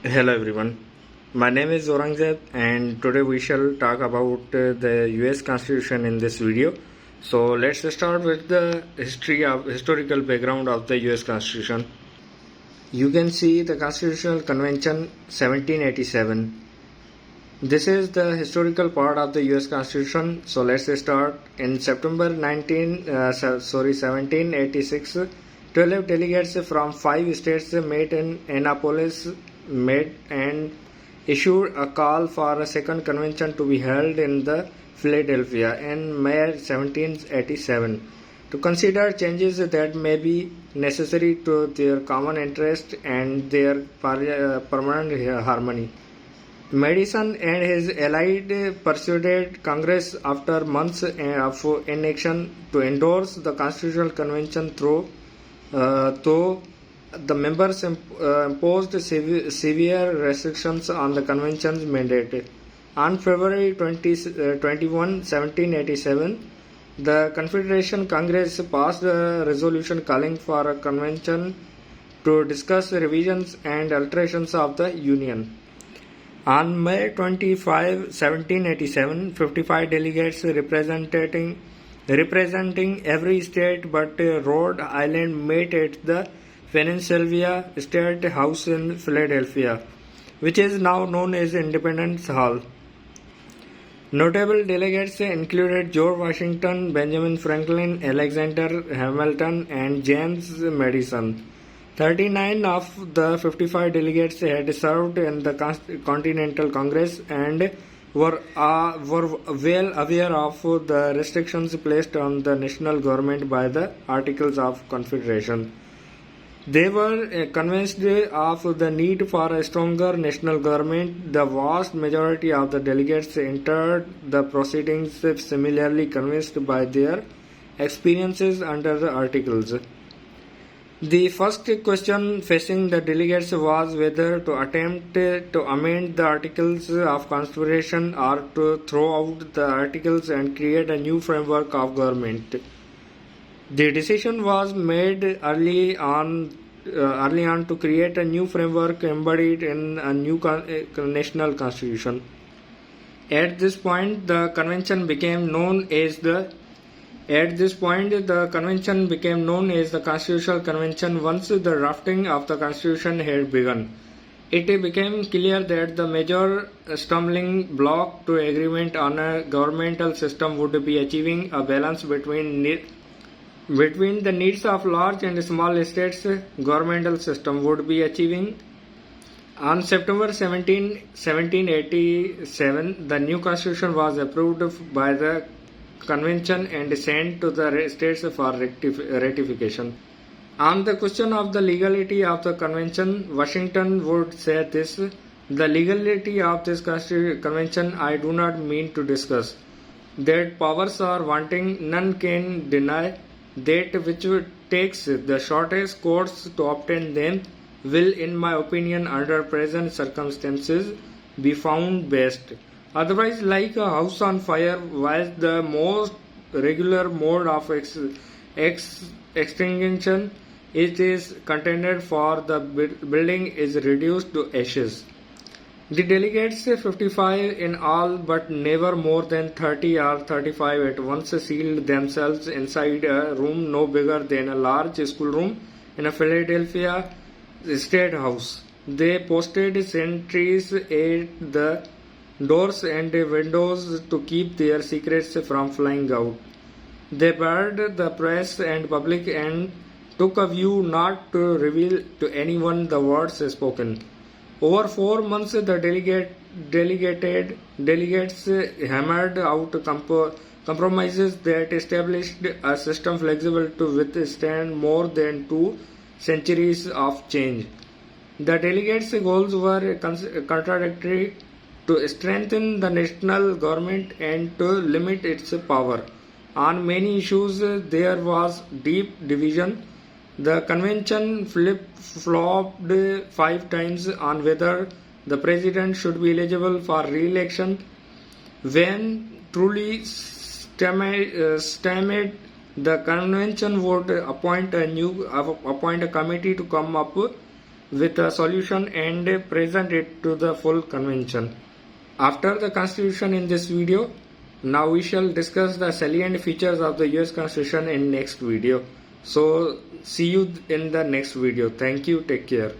Hello everyone. My name is Aurangzeb and today we shall talk about the US Constitution in this video. So let's start with the historical background of the US Constitution. You can see the Constitutional Convention 1787. This is the historical part of the US Constitution. So let's start. In September 1786, 12 delegates from 5 states met in Annapolis and issued a call for a second convention to be held in the Philadelphia in May 1787 to consider changes that may be necessary to their common interest and their permanent harmony. Madison and his allies persuaded Congress after months of inaction to endorse the Constitutional Convention though the members imposed severe restrictions on the convention's mandate. On February 21, 1787, the Confederation Congress passed a resolution calling for a convention to discuss revisions and alterations of the Union. On May 25, 1787, 55 delegates representing every state but Rhode Island met at the Pennsylvania State House in Philadelphia, which is now known as Independence Hall. Notable delegates included George Washington, Benjamin Franklin, Alexander Hamilton, and James Madison. 39 of the 55 delegates had served in the Continental Congress and were well aware of the restrictions placed on the national government by the Articles of Confederation. They were convinced of the need for a stronger national government. The vast majority of the delegates entered the proceedings similarly convinced by their experiences under the Articles. The first question facing the delegates was whether to attempt to amend the Articles of Confederation or to throw out the Articles and create a new framework of government. The decision was made early on to create a new framework embodied in a new national constitution. At this point, the convention became known as the Constitutional Convention once the drafting of the Constitution had begun. It became clear that the major stumbling block to agreement on a governmental system would be achieving a balance between the needs of large and small states. Governmental system would be achieving. On September 17, 1787, the new constitution was approved by the convention and sent to the states for ratification. On the question of the legality of the convention, Washington would say this: "The legality of this convention I do not mean to discuss. That powers are wanting, none can deny. That which takes the shortest course to obtain them will, in my opinion, under present circumstances, be found best. Otherwise, like a house on fire, while the most regular mode of extinction it is contended for, the building is reduced to ashes." The delegates, 55 in all, but never more than 30 or 35 at once, sealed themselves inside a room no bigger than a large schoolroom in a Philadelphia State House. They posted sentries at the doors and windows to keep their secrets from flying out. They barred the press and public and took a view not to reveal to anyone the words spoken. Over 4 months, the delegates hammered out compromises that established a system flexible to withstand more than 2 centuries of change. The delegates' goals were contradictory: to strengthen the national government and to limit its power. On many issues, there was deep division. The convention flip-flopped 5 times on whether the president should be eligible for re-election. When truly stymied, the convention would appoint a committee to come up with a solution and present it to the full convention. After the constitution in this video, now we shall discuss the salient features of the US Constitution in next video. So see you in the next video. Thank you. Take care.